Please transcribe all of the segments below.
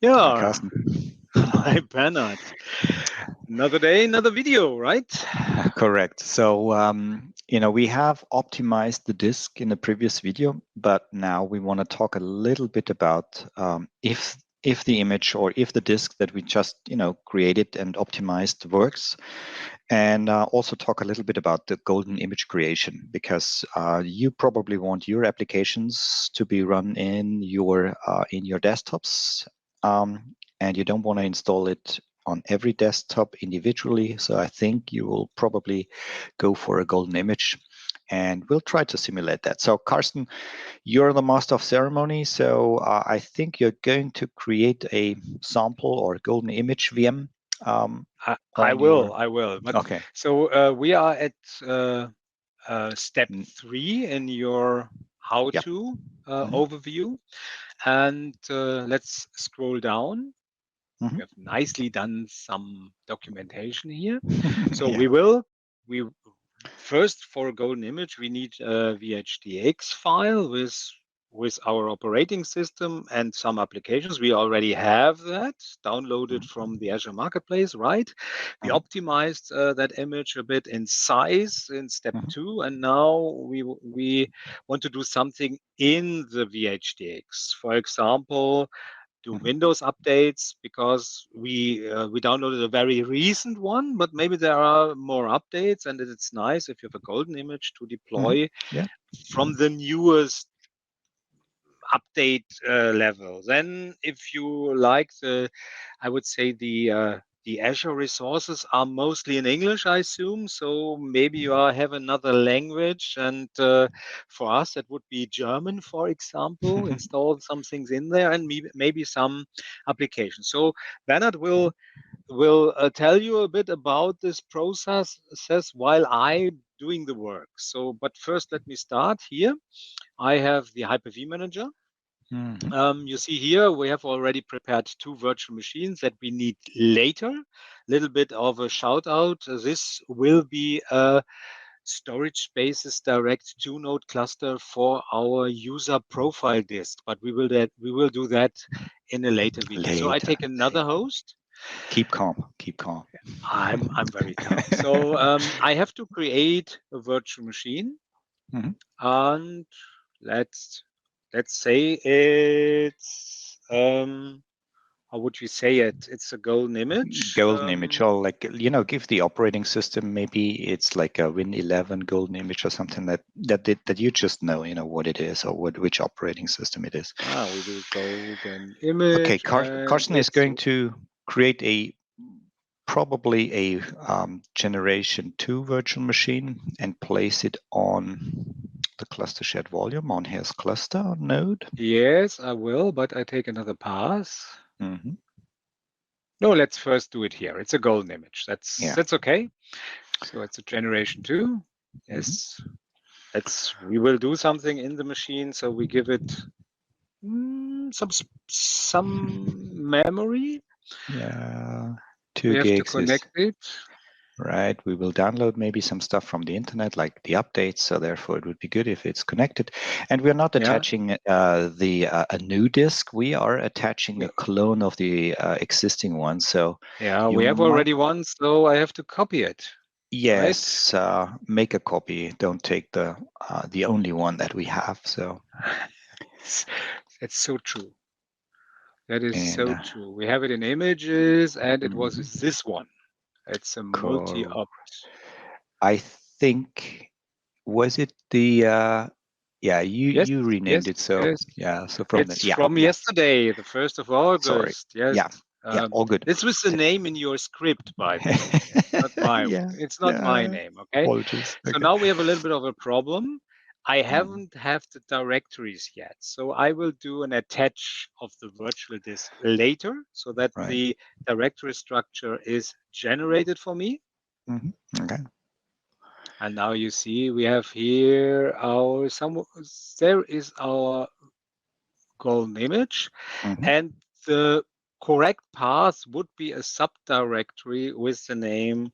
Hi, Yeah. Carsten. Hi, Bernhard. Another day, another video, right? Correct. So, we have optimized the disk in the previous video, but now we want to talk a little bit about if the image or if the disk that we just, created and optimized works, and also talk a little bit about the golden image creation, because you probably want your applications to be run in your desktops, and you don't want to install it on every desktop individually. So I think you will probably go for a golden image, and we'll try to simulate that. So Carsten, you're the master of ceremony. So I think you're going to create a sample or golden image VM. I on will. your But Okay. so we are at step Mm, 3 in your how-to Mhm. overview, and let's scroll down. Mhm. We have nicely done some documentation here. So Yeah. we first, for a golden image, we need a VHDX file with our operating system and some applications. We already have that downloaded from the Azure Marketplace, right? We Mhm. optimized that image a bit in size in step Mhm. 2, and now we want to do something in the VHDX. For example, do Mhm. Windows updates, because we downloaded a very recent one, but maybe there are more updates, and it's nice if you have a golden image to Mhm. deploy Yeah. from the newest update level. Then, if you like I would say the Azure resources are mostly in English, I assume. So maybe you have another language, and for us that would be German, for example. Install some things in there, and maybe some applications. So Bernhard will tell you a bit about this process while I doing the work. So, but first, let me start here. I have the Hyper-V Manager. Mhm. You see here, we have already prepared 2 virtual machines that we need later. Little bit of a shout out. This will be a storage spaces direct 2-node cluster for our user profile disk, but we will do that in a later video. So I Later. take another host. Keep calm. Keep calm. I'm very calm. So I have to create a virtual machine, Mhm. and let's say it's how would we say it? It's a golden image. Golden image, or like, give the operating system. Maybe it's like a Win11 golden image or something that you just know, what it is, or which operating system it is. We do golden Okay, image, and Carsten is it's going to create probably a generation 2 virtual machine and place it on the cluster shared volume on his cluster node. yes, I will, but I take another pass. Mhm. No, let's first do it here. It's a golden image. Yeah. That's okay. So it's a generation 2. Mhm. Yes, we will do something in the machine. So we give it some memory. Yeah. We 2 have to gigs is connect it. right. We will download maybe some stuff from the internet, like the updates. So therefore, it would be good if it's connected. And we're not Yeah, attaching a new disk. We are attaching we, a clone of the existing one. So yeah, you we have might, already one, so I have to copy it, right? yes, make a copy. Don't take the only one that we have. So It's- That's so true. That is and so true. We have it in images, and it was mhm, this one. It's a multi-opt. I think, was it the yeah, Yes, you yes, renamed it. So yes. yeah, so from the It's yeah, from yeah, yesterday, the 1st of sorry. August. Yes. Yeah, yeah, all good. This was the name in your script, by the way. Yeah, It's not my yeah, name, okay? apologies. So Okay. now we have a little bit of a problem. I Mm, haven't have the directories yet. So I will do an attach of the virtual disk later so that right. the directory structure is generated for me. Okay. And now you see we have here there is our golden image, hmm and the correct path would be a subdirectory with the name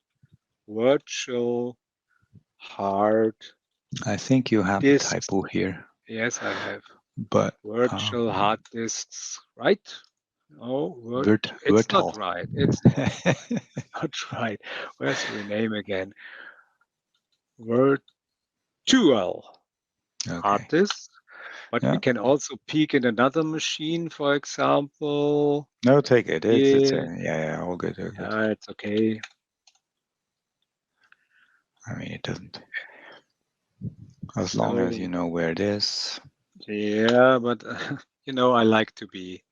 virtual hard I think you have a disks. typo here, Yes, I have but virtual hard disks, right? Oh, it's Virtual. not right. It's not right. It's not right. Where's the rename again? Virtual hard Okay. disk. But we Yeah. can also peek in another machine, for example. No, take it. It's Yeah, yeah, all good, all good. it's okay. I mean, it doesn't. As long as you know where it is. Yeah, but I like to be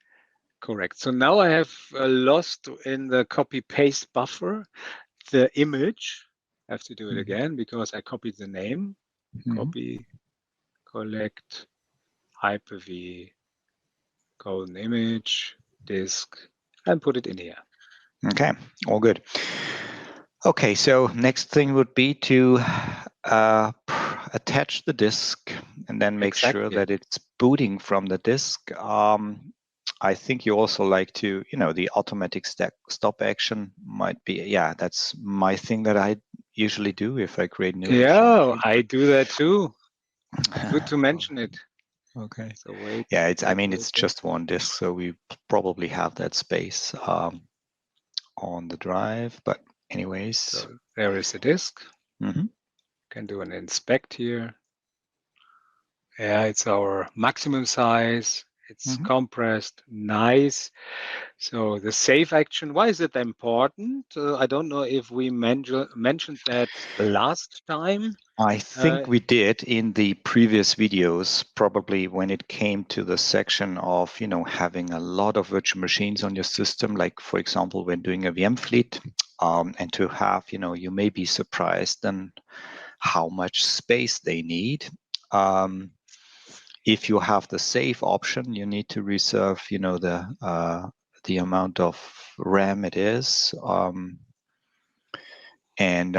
correct. So now I have lost in the copy paste buffer the image. I have to do it again because I copied the name. Copy, collect, Hyper-V, golden image, disk, and put it in here. Okay, all good. Okay, so next thing would be to attach the disk and then make sure that it's booting from the disk. I think you also like to, the automatic stop action might be, yeah, that's my thing that I usually do if I create new virtual machines. I do that too. Good to mention it. Okay. So wait. Yeah, it's just one disk, so we probably have that space on the drive. But anyways, so there is a disk. Mm-hmm. Can do an inspect here. Yeah, it's our maximum size. It's compressed, nice. So the save action, why is it important? I don't know if we mentioned that last time. I think we did in the previous videos, probably when it came to the section of, having a lot of virtual machines on your system, like, for example, when doing a VM fleet, and to have, you may be surprised then how much space they need. If you have the save option, you need to reserve, the amount of RAM it is. And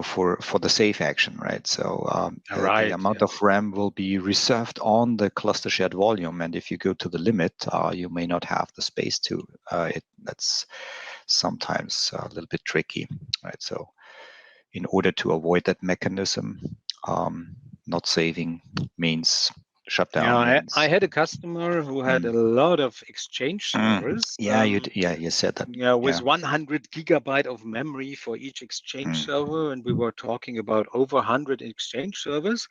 for the save action, right? So the amount of RAM will be reserved on the cluster shared volume, and if you go to the limit, you may not have the space to. That's sometimes a little bit tricky, right? So in order to avoid that mechanism, not saving means shutdown. Yeah, I had a customer who had a lot of Exchange servers. You said that. Yeah, with 100 gigabyte of memory for each Exchange server, and we were talking about over 100 Exchange servers.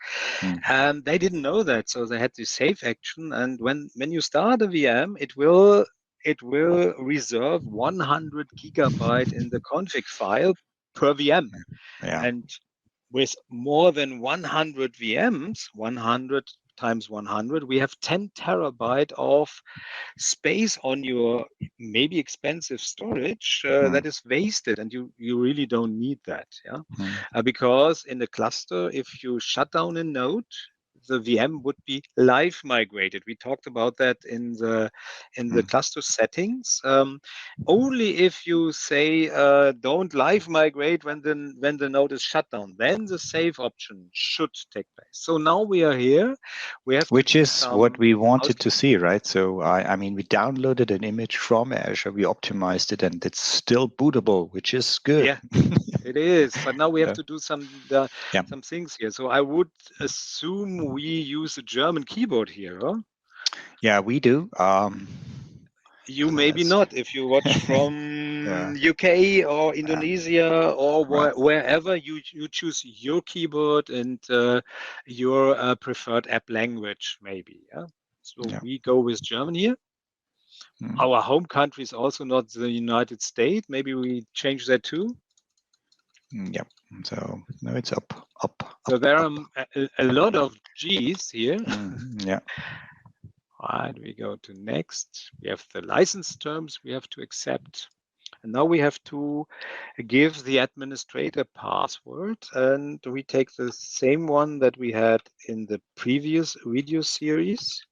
And they didn't know that, so they had the save action. And when you start a VM, it will reserve 100 gigabyte in the config file per VM. Yeah. And with more than 100 VMs, 100 times 100, we have 10 terabyte of space on your maybe expensive storage that is wasted, and you really don't need that. Because in the cluster, if you shut down a node, the VM would be live migrated. We talked about that in the cluster settings. Only if you say don't live migrate when the node is shut down, then the save option should take place. So now we are here. We have which is what we wanted to see, right? So I mean, we downloaded an image from Azure, we optimized it, and it's still bootable, which is good. Yeah, it is. But now we have to do some things here. So I would assume we use a German keyboard here, huh? Yeah, we do. You maybe not if you watch from UK or Indonesia or wherever you choose your keyboard and your preferred app language, maybe. So we go with German here. Our home country is also not the United States. Maybe we change that too. Yep. So no, it's up. So there are a lot of G's here. Yeah. Right, we go to next. We have the license terms we have to accept. And now we have to give the administrator password, and we take the same one that we had in the previous video series.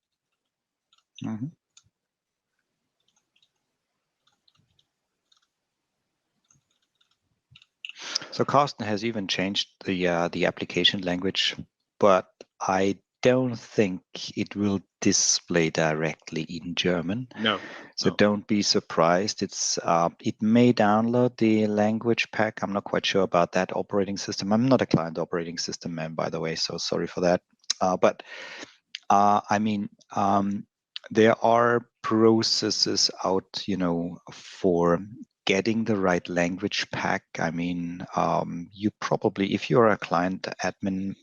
So Carsten has even changed the application language, but I don't think it will display directly in German. No. So don't be surprised. It may download the language pack. I'm not quite sure about that operating system. I'm not a client operating system man, by the way, so sorry for that. But I mean, there are processes out, for getting the right language pack. I mean, you probably, if you're a client admin,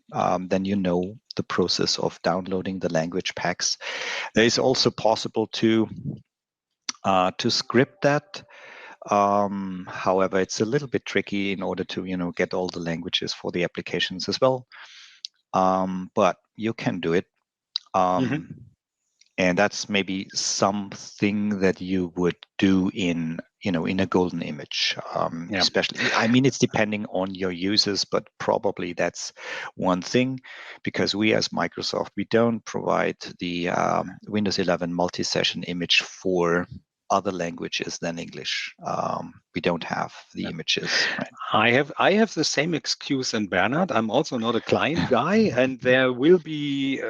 then you know the process of downloading the language packs. There is also possible to script that. However, it's a little bit tricky in order to, get all the languages for the applications as well. But you can do it. And that's maybe something that you would do in a golden image, especially. I mean, it's depending on your users, but probably that's one thing, because we as Microsoft, we don't provide the Windows 11 multi-session image for other languages than English. We don't have the images, right? I have the same excuse than Bernhard. I'm also not a client guy, and there will be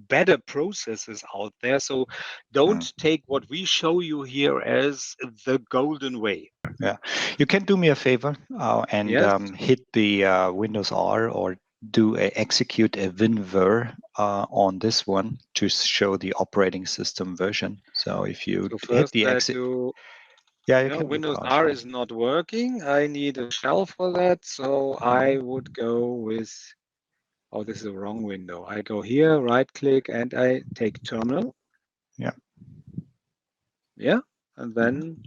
better processes out there. So don't take what we show you here as the golden way. Yeah, you can do me a favor and hit the Windows R or execute a WinVer on this one to show the operating system version. So if you hit the exit, yeah, you can Windows R is not working. I need a shell for that, so I would go with. Oh, this is the wrong window. I go here, right click, and I take terminal. Yeah. Yeah, and then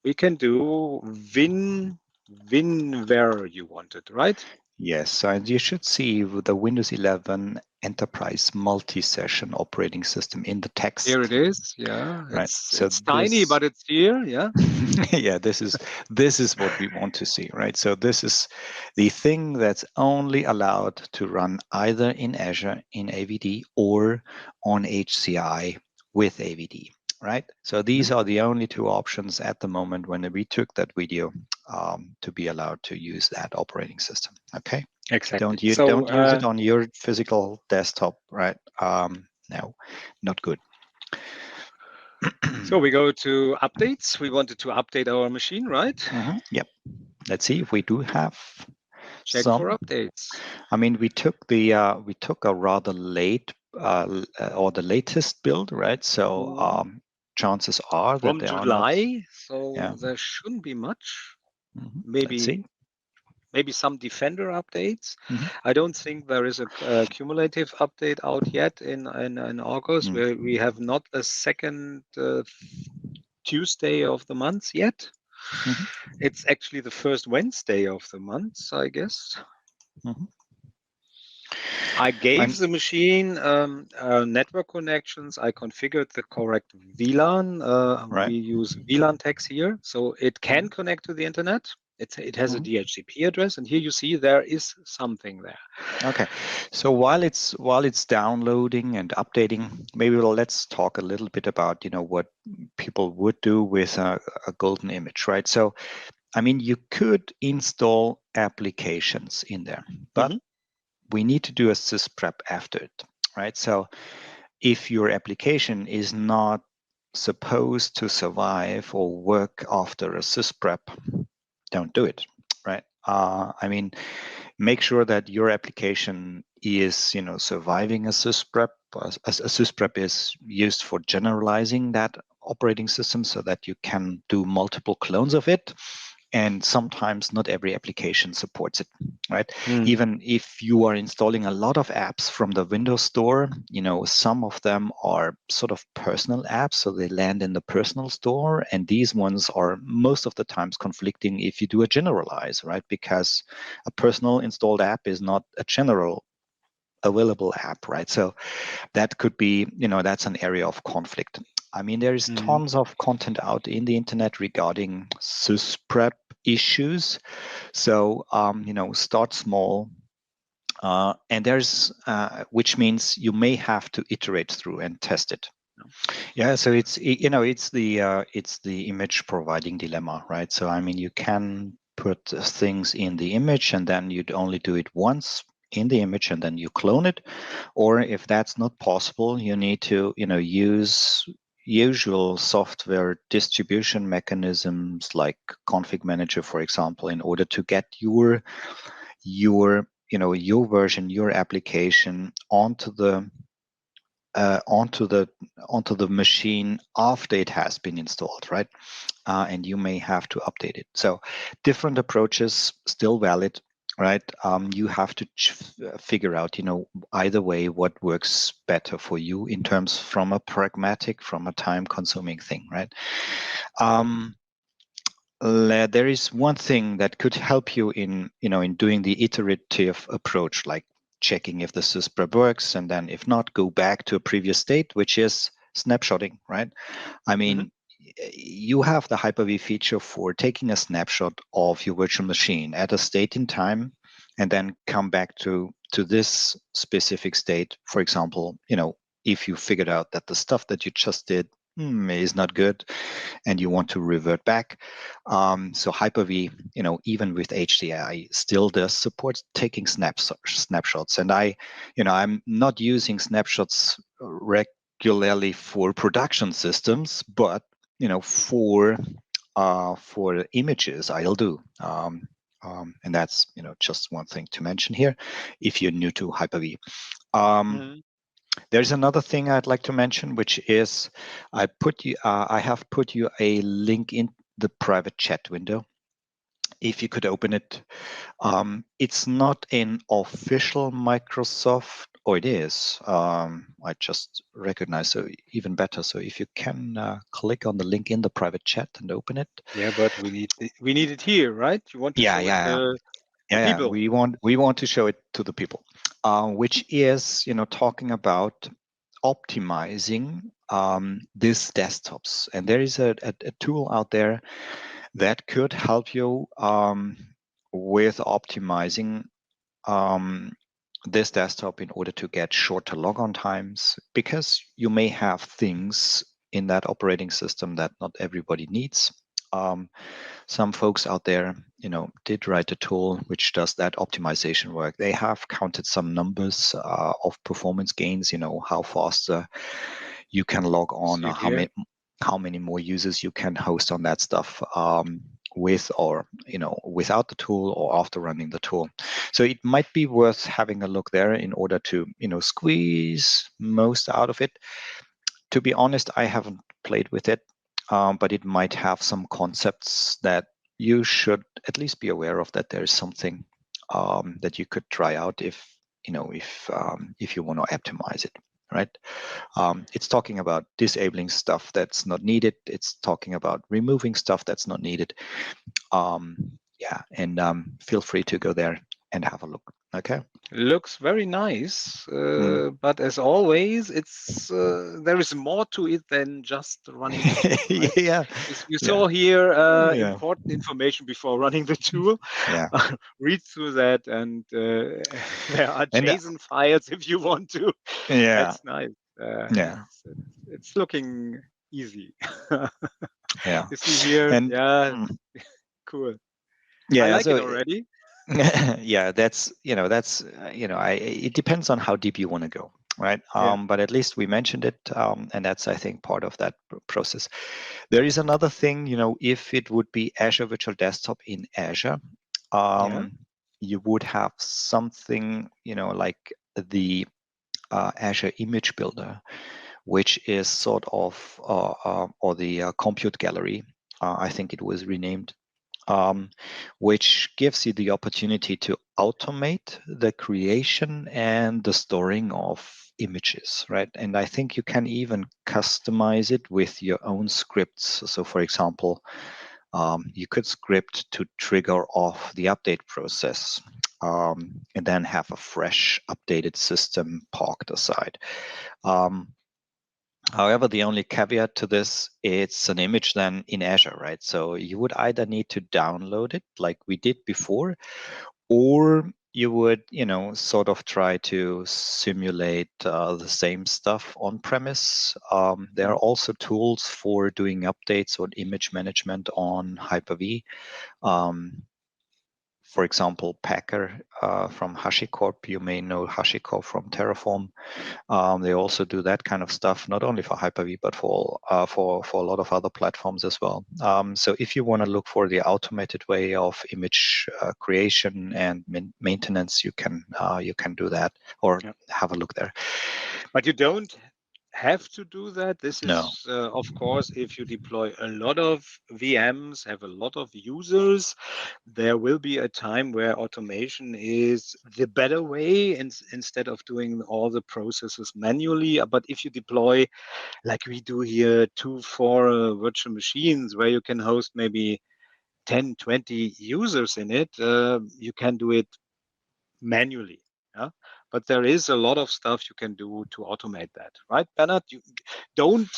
we can do WinVer you wanted, right? Yes, and you should see the Windows 11 Enterprise multi-session operating system in the text. Here it is. Yeah, right. It's tiny, but it's here. Yeah. Yeah, this is what we want to see, right? So this is the thing that's only allowed to run either in Azure in AVD or on HCI with AVD, right? So these are the only two options at the moment when we took that video to be allowed to use that operating system. Okay. Exactly. Don't use it on your physical desktop, right? No, not good. So we go to updates. We wanted to update our machine, right? Yep. Let's see if we do have check for updates. I mean, we took a rather late or the latest build, right? So chances are from that July, so there shouldn't be much. Maybe some Defender updates. I don't think there is a cumulative update out yet in August, where we have not a second Tuesday of the month yet. It's actually the first Wednesday of the month, I guess. I gave the machine network connections. I configured the correct VLAN. We use VLAN tags here, so it can connect to the internet. It has a DHCP address, and here you see there is something there. Okay, so while it's downloading and updating, maybe let's talk a little bit about what people would do with a golden image, right? So, I mean, you could install applications in there, but we need to do a Sysprep after it, right? So if your application is not supposed to survive or work after a Sysprep, don't do it, right? I mean, make sure that your application is, surviving a Sysprep. A Sysprep is used for generalizing that operating system so that you can do multiple clones of it. And sometimes not every application supports it, right? Even if you are installing a lot of apps from the Windows Store, some of them are sort of personal apps, so they land in the personal store. And these ones are most of the times conflicting if you do a generalize, right? Because a personal installed app is not a general available app, right? So that could be, that's an area of conflict. I mean, there is tons of content out in the internet regarding Sysprep issues. So, start small. And there's, which means you may have to iterate through and test it. Yeah, so it's the image providing dilemma, right? So, I mean, you can put things in the image and then you'd only do it once in the image and then you clone it. Or if that's not possible, you need to, use usual software distribution mechanisms like config manager, for example, in order to get your version, your application onto the onto the machine after it has been installed, right? And you may have to update it. So different approaches still valid, right? You have to figure out, either way what works better for you in terms from a pragmatic, from a time-consuming thing, right? There is one thing that could help you in doing the iterative approach, like checking if the Sysprep works, and then if not, go back to a previous state, which is snapshotting, right? I mean, you have the Hyper-V feature for taking a snapshot of your virtual machine at a state in time, and then come back to this specific state. For example, if you figured out that the stuff that you just did is not good, and you want to revert back. So Hyper-V, even with HCI, still does support taking snapshots. And I'm not using snapshots regularly for production systems, but for images, I'll do. And that's just one thing to mention here, if you're new to Hyper-V. There's another thing I'd like to mention, which is I have put you a link in the private chat window. If you could open it, it's not an official Microsoft, or it is. I just recognize, so even better. So if you can click on the link in the private chat and open it. Yeah, but we need it here, right? You want to show it to people. We want to show it to the people, which is talking about optimizing these desktops. And there is a tool out there that could help you with optimizing this desktop in order to get shorter logon times, because you may have things in that operating system that not everybody needs. Some folks out there, did write a tool which does that optimization work. They have counted some numbers of performance gains, how fast you can log on, or how many more users you can host on that stuff with or without the tool or after running the tool. So it might be worth having a look there in order to squeeze most out of it. To be honest, I haven't played with it, but it might have some concepts that you should at least be aware of, that there is something that you could try out if you want to optimize it, right? It's talking about disabling stuff that's not needed. It's talking about removing stuff that's not needed. And feel free to go there and have a look. Okay. Looks very nice, but as always, it's there is more to it than just running the tool. Right? Yeah. You saw here important information before running the tool. Yeah. Read through that, and there are JSON files if you want to. Yeah. That's nice. Yeah. It's looking easy. Yeah. You see here, cool. Yeah, I like it already. Yeah, it depends on how deep you want to go, right? But at least we mentioned it, and that's, I think, part of that process. There is another thing, if it would be Azure Virtual Desktop in Azure, you would have something, like the Azure Image Builder, which is sort of, or the Compute Gallery, I think it was renamed, which gives you the opportunity to automate the creation and the storing of images, right? And I think you can even customize it with your own scripts. So for example, you could script to trigger off the update process, and then have a fresh updated system parked aside. However, the only caveat to this, it's an image then in Azure, right? So you would either need to download it like we did before, or you would, sort of try to simulate the same stuff on premise. There are also tools for doing updates or image management on Hyper-V. For example, Packer from HashiCorp. You may know HashiCorp from Terraform. They also do that kind of stuff, not only for Hyper-V, but for a lot of other platforms as well. So if you want to look for the automated way of image creation and maintenance, you can do that, or have a look there. But you don't have to do that. This No. is, of course, if you deploy a lot of VMs, have a lot of users, there will be a time where automation is the better way instead of doing all the processes manually. But if you deploy, like we do here, 2-4 virtual machines where you can host maybe 10, 20 users in it, you can do it manually. Yeah? But there is a lot of stuff you can do to automate that, right, Bernhard? You don't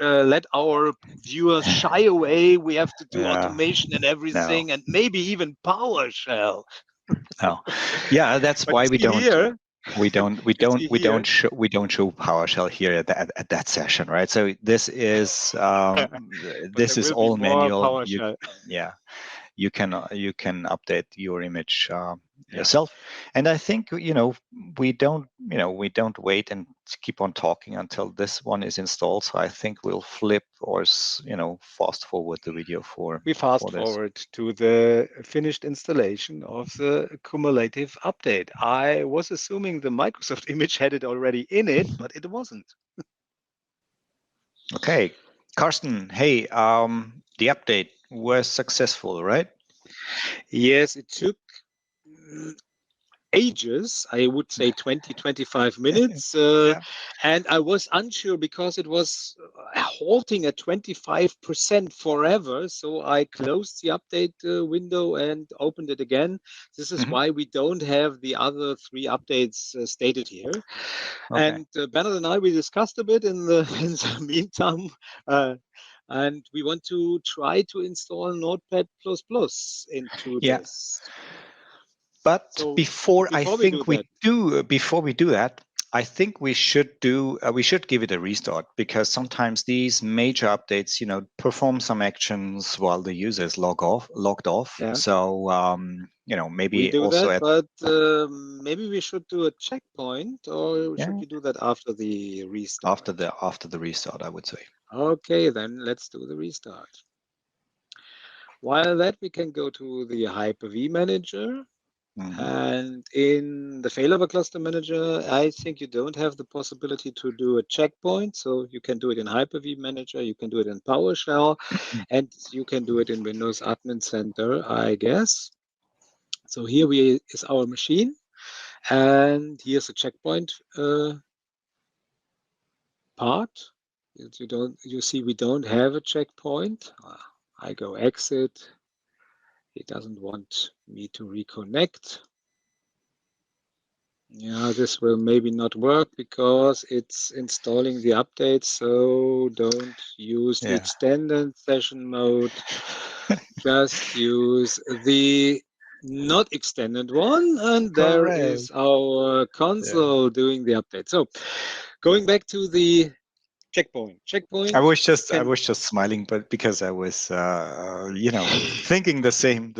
let our viewers shy away. We have to do Yeah. automation and No. everything, and maybe even PowerShell. No. Yeah, that's But you why we see don't here, we don't we you don't see we here, don't show we don't show PowerShell here at that session, right? So this is but there will be all more manual. PowerShell. Yeah, you can update your image Yeah. yourself. And I think we don't wait and keep on talking until this one is installed. So I think we'll flip or fast forward the video for We fast this. forward to the finished installation of the cumulative update. I was assuming the Microsoft image had it already in it, but it wasn't. Okay, Carsten. Hey, the update was successful, right? Yes, it took ages, I would say 20, 25 minutes. Yeah. And I was unsure because it was halting at 25% forever. So I closed the update window and opened it again. This is Mhm. why we don't have the other 3 updates stated here. Okay. And Bernhard and I, we discussed a bit in the, in the meantime. And we want to try to install Notepad++ into Yeah. this. But So before before we do that, before we do that, I think we should give it a restart, because sometimes these major updates, perform some actions while the user is logged off. yeah, So we maybe do also that, at but maybe we should do a checkpoint, or should yeah we do that after the restart? after the restart, I would say. Okay, then let's do the restart. While that, we can go to the Hyper-V Manager. Mhm. And in the failover cluster manager, I think you don't have the possibility to do a checkpoint. So you can do it in Hyper-V Manager, you can do it in PowerShell, and you can do it in Windows Admin Center, I guess. So here is our machine, and here's a checkpoint part. You see we don't have a checkpoint. I go exit. It doesn't want me to reconnect. Yeah, this will maybe not work because it's installing the update, so don't use the Yeah. extended session mode. Just use the not extended one, and there Correct. is our Yeah. console doing the update. So going back to the checkpoint. I Checkpoint can, was just smiling, but because I was, thinking the same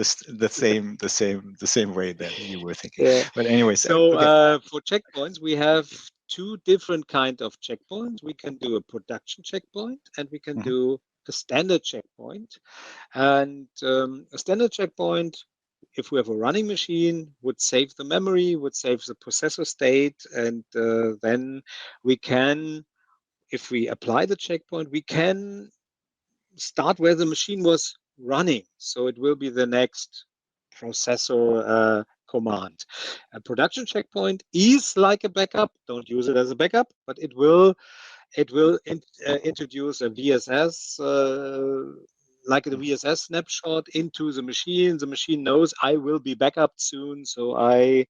way that you were thinking. yeah. But anyways, So okay. for checkpoints, we have 2 different kind of checkpoints. We can do a production checkpoint, and we can Mhm. do a standard checkpoint. And a standard checkpoint, if we have a running machine, would save the memory, would save the processor state, and then we can, if we apply the checkpoint, we can start where the machine was running. So it will be the next processor command. A production checkpoint is like a backup. Don't use it as a backup, but it will introduce a VSS, like the VSS snapshot into the machine. The machine knows I will be backupped soon, so I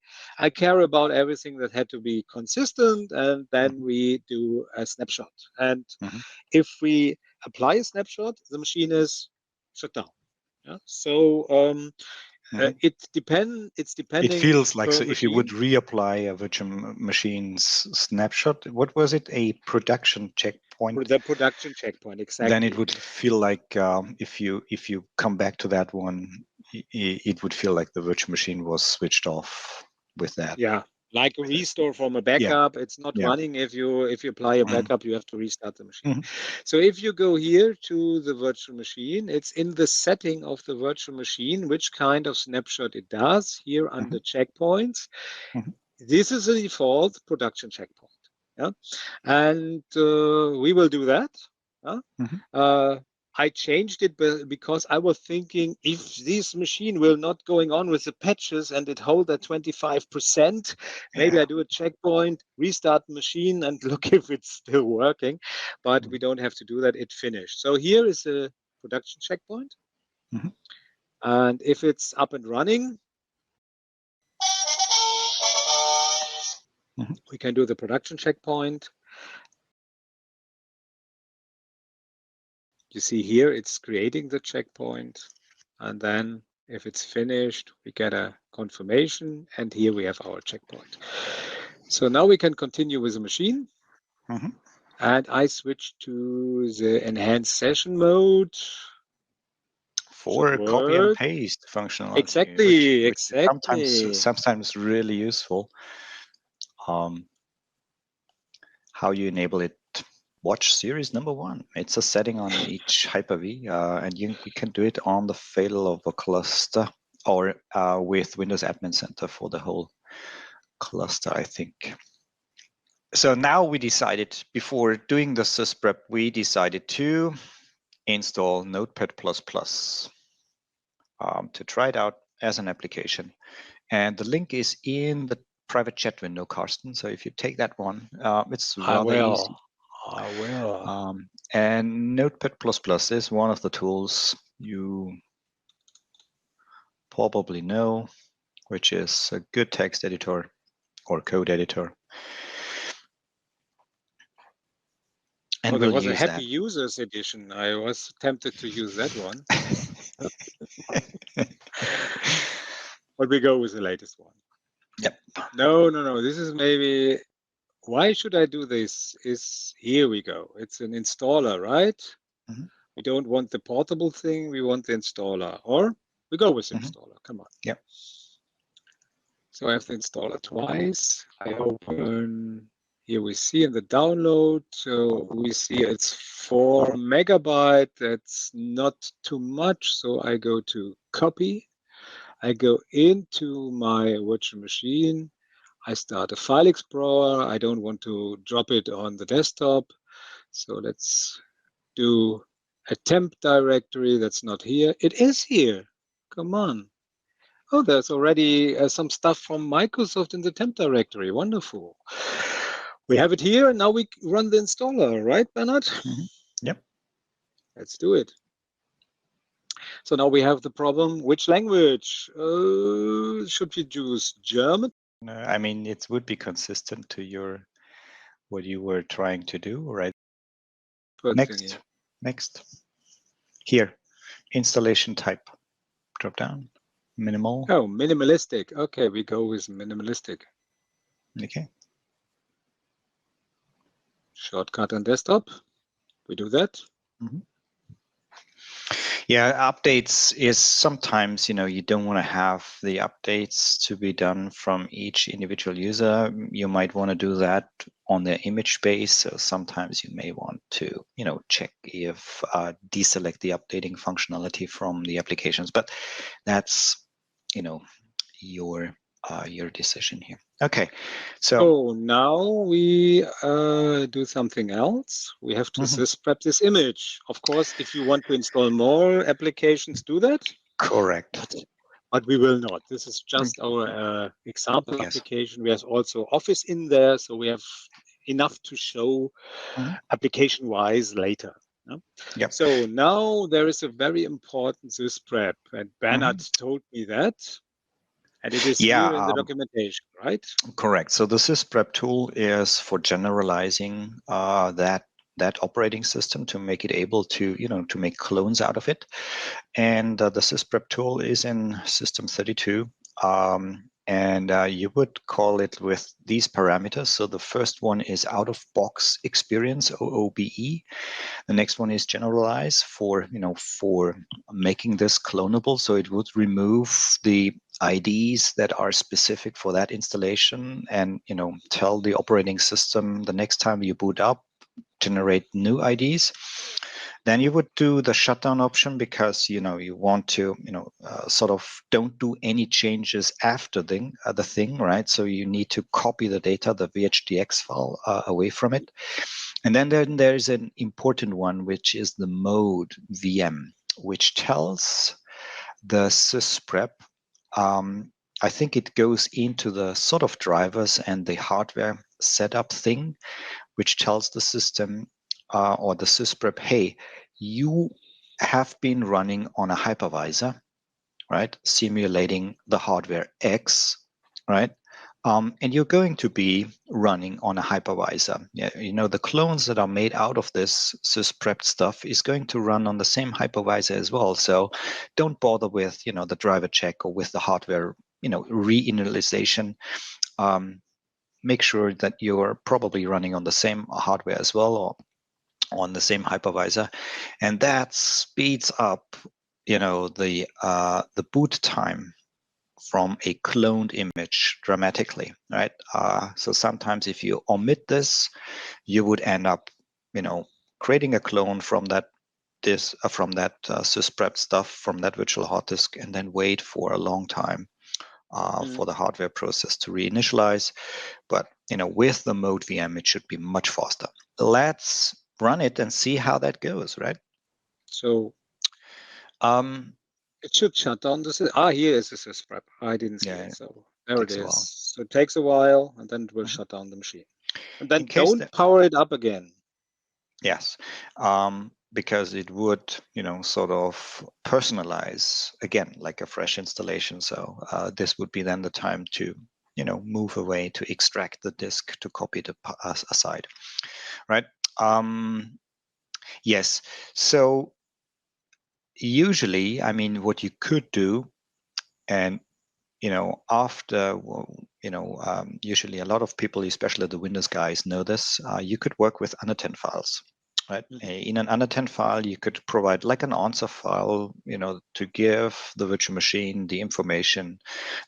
care about everything that had to be consistent, and then Mhm. we do a snapshot. And Mhm. if we apply a snapshot, the machine is shut down. Yeah? So Mhm. it's It depending feels like, per so if you would machine. reapply a virtual machine's snapshot, what was it? A production For checkpoint? the production checkpoint, Then it exactly. would feel like, if you come back to that one, it would feel like the virtual machine was switched off with that. Yeah, like a restore from a Yeah. backup. It's not Yeah. running if you apply a Mhm. backup, you have to restart the machine. Mhm. So if you go here to the virtual machine, it's in the setting of the virtual machine, which kind of snapshot it does here Mhm. under checkpoints. Mhm. This is a default production checkpoint. Yeah, and we will do that. I changed it because I was thinking if this machine will not going on with the patches and it hold at 25%, maybe I do a checkpoint, restart the machine and look if it's still working, but we don't have to do that. It finished. So here is a production checkpoint. And if it's up and running, we can do the production checkpoint. You see here, it's creating the checkpoint. And then if it's finished, we get a confirmation. And here we have our checkpoint. So now we can continue with the machine. And I switch to the enhanced session mode. For copy and paste functionality. Exactly, which sometimes really useful. How you enable it. Watch series number 1. It's a setting on each Hyper-V, and you can do it on the failover cluster or with Windows Admin Center for the whole cluster, I think. So now we decided, before doing the Sysprep, we decided to install Notepad++ to try it out as an application. And the link is in the private chat window, Carsten. So if you take that one, it's rather easy. I will. And Notepad++ is one of the tools you probably know, which is a good text editor or code editor. And there was a Happy Users edition. I was tempted to use that one. But we go with the latest one. Yep. No. This is maybe... Why should I do this? Here we go. It's an installer, right? We don't want the portable thing. We want the installer. Or we go with the installer. Come on. Yep. So I have the installer twice. I open... Here we see in the download, so we see it's 4 megabyte. That's not too much. So I go to copy. I go into my virtual machine. I start a file explorer. I don't want to drop it on the desktop. So let's do a temp directory that's not here. It is here. Come on. Oh, there's already some stuff from Microsoft in the temp directory. Wonderful. We have it here, and now we run the installer, right, Bernhard? Yep. Let's do it. So now we have the problem, which language? Should we choose German? No, I mean, it would be consistent to what you were trying to do, right? Next. Here, installation type. Drop down. Minimal. Oh, minimalistic. Okay, we go with minimalistic. Okay. Shortcut on desktop. We do that. Yeah, updates is sometimes, you don't want to have the updates to be done from each individual user. You might want to do that on the image space. So sometimes you may want to, check if deselect the updating functionality from the applications. But that's, your decision here. Okay, so now we do something else. We have to Sysprep this image. Of course, if you want to install more applications, do that. Correct. But we will not. This is just our example application. We have also Office in there, so we have enough to show application-wise later. Yep. So now there is a very important Sysprep, and Bernhard told me that. And it is here in the documentation, right? Correct. So the Sysprep tool is for generalizing that operating system to make it able to, to make clones out of it. And the Sysprep tool is in System 32. And you would call it with these parameters. So the first one is out-of-box experience, OOBE. The next one is generalize for making this clonable. So it would remove the IDs that are specific for that installation and, tell the operating system the next time you boot up, generate new IDs. Then you would do the shutdown option because you want to sort of don't do any changes after the thing, right? So you need to copy the data, the VHDX file, away from it. And then there's an important one, which is the mode VM, which tells the Sysprep. I think it goes into the sort of drivers and the hardware setup thing, which tells the system or the Sysprep, hey, you have been running on a hypervisor, right? Simulating the hardware X, right? And you're going to be running on a hypervisor. Yeah, the clones that are made out of this Sysprep stuff is going to run on the same hypervisor as well. So don't bother with, the driver check or with the hardware, reinitialization. Make sure that you're probably running on the same hardware as well, or on the same hypervisor, and that speeds up, the boot time from a cloned image dramatically, right? So sometimes if you omit this, you would end up, creating a clone from that Sysprep stuff, from that virtual hard disk, and then wait for a long time for the hardware process to reinitialize. But with the mode VM, it should be much faster. Let's run it and see how that goes, right? So it should shut down the system. Here is the Sysprep. I didn't see it. So there it is. So it takes a while, and then it will shut down the machine. And then don't power it up again. Yes, because it would, sort of personalize again, like a fresh installation. So this would be then the time to, move away, to extract the disk, to copy it aside, right? Yes. So usually, I mean, what you could do, and after, usually a lot of people, especially the Windows guys, know this. You could work with unattended files, right? In an unattended file, you could provide like an answer file, to give the virtual machine the information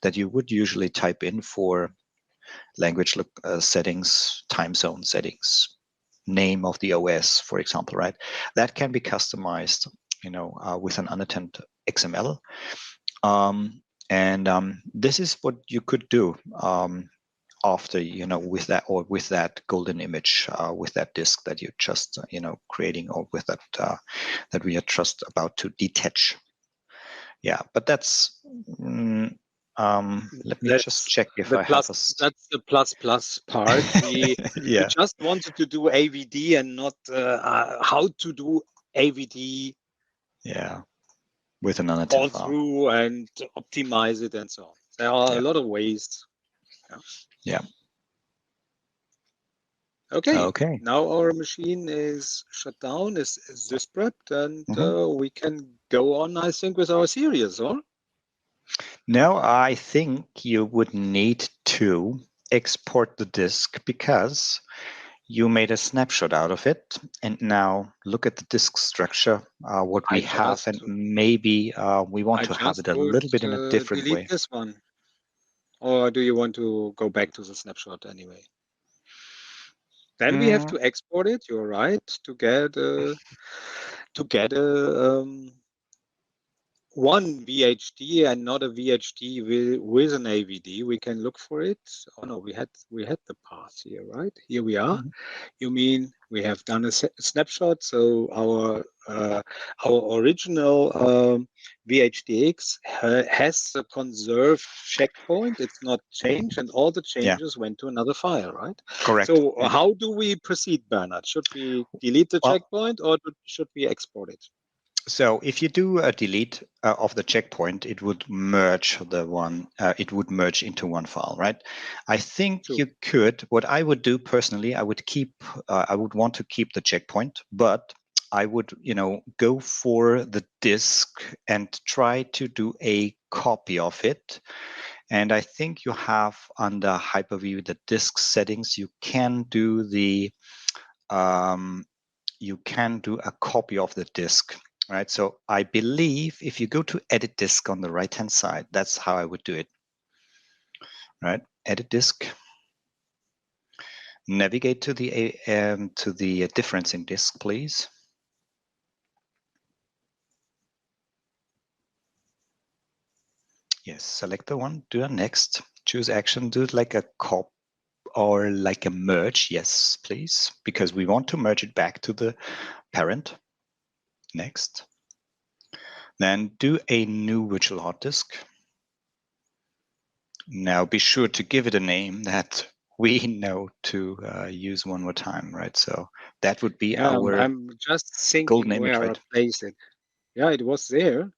that you would usually type in for language settings, time zone settings, name of the OS, for example, right? That can be customized, with an unattended XML. And this is what you could do after, with that golden image, with that disk that you're just, creating, or with that that we are just about to detach. Yeah, but that's. Let me just check if I have a. That's the plus part. We just wanted to do AVD and not how to do AVD. Yeah, with an unattended all file. through and optimize it and so on. There are a lot of ways. Yeah. Okay. Now our machine is shut down, is Sysprepped, and we can go on, I think, with our series, or? No, I think you would need to export the disk because you made a snapshot out of it, and now look at the disk structure, what we have, and maybe we want to have it a little bit in a different way. Delete this one, or do you want to go back to the snapshot anyway? Then we have to export it. You're right, to get one VHD and not a VHD with an AVD. We can look for it. Oh no, we had the path here, right? Here we are. You mean we have done a snapshot? So our original VHDX has a conserved checkpoint. It's not changed, and all the changes went to another file, right? Correct. So how do we proceed, Bernhard? Should we delete the checkpoint, or should we export it? So if you do a delete of the checkpoint, it would merge it would merge into one file, right? I think you could. What I would do personally, I would want to keep the checkpoint, but I would, go for the disk and try to do a copy of it. And I think you have under Hyper-V the disk settings. You can do a copy of the disk. Right, so I believe if you go to edit disk on the right-hand side, that's how I would do it. Right, edit disk. Navigate to the difference in disk, please. Yes, select the one, do a next, choose action, do it like a cop or like a merge. Yes, please, because we want to merge it back to the parent. Next. Then do a new virtual hard disk. Now be sure to give it a name that we know to use one more time, right? So that would be our I'm just golden thinking image, where I right? place it. Yeah, it was there.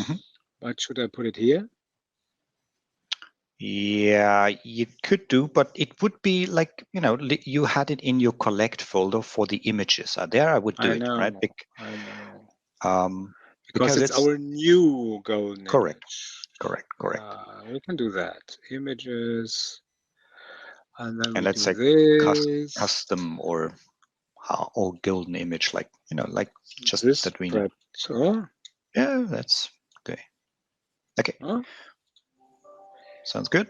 Mhm. But should I put it here? Yeah, you could do, but it would be like, you had it in your collect folder for the images. There I would do I it, right? know. I know. Because Because it's it's our new golden correct, image. correct. We can do that. Images. And then And we let's do say this. custom or golden image, like, like just that we know. Sysprep Tool. Yeah, that's okay. Okay, Huh? sounds good.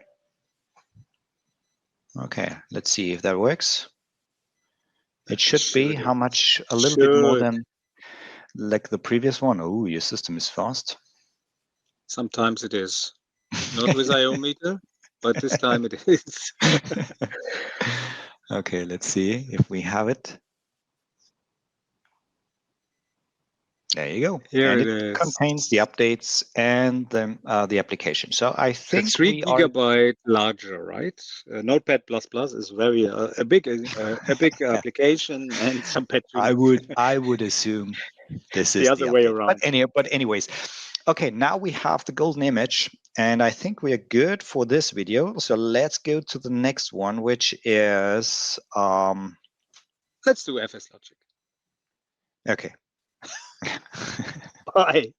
Okay, let's see if that works. It should be how much? A little bit more than like the previous one. Oh, your system is fast. Sometimes it is. Not with IOmeter, but this time it is. Okay, let's see if we have it. There you go. Here And it it is. contains the updates and the application. So I A think 3 we are gigabyte larger, right? Notepad++ is very a big application and some battery. I would assume this The is the other way update. around. But anyways, okay, now we have the golden image, and I think we are good for this video. So let's go to the next one, which is Let's do FS Logic. okay. Bye.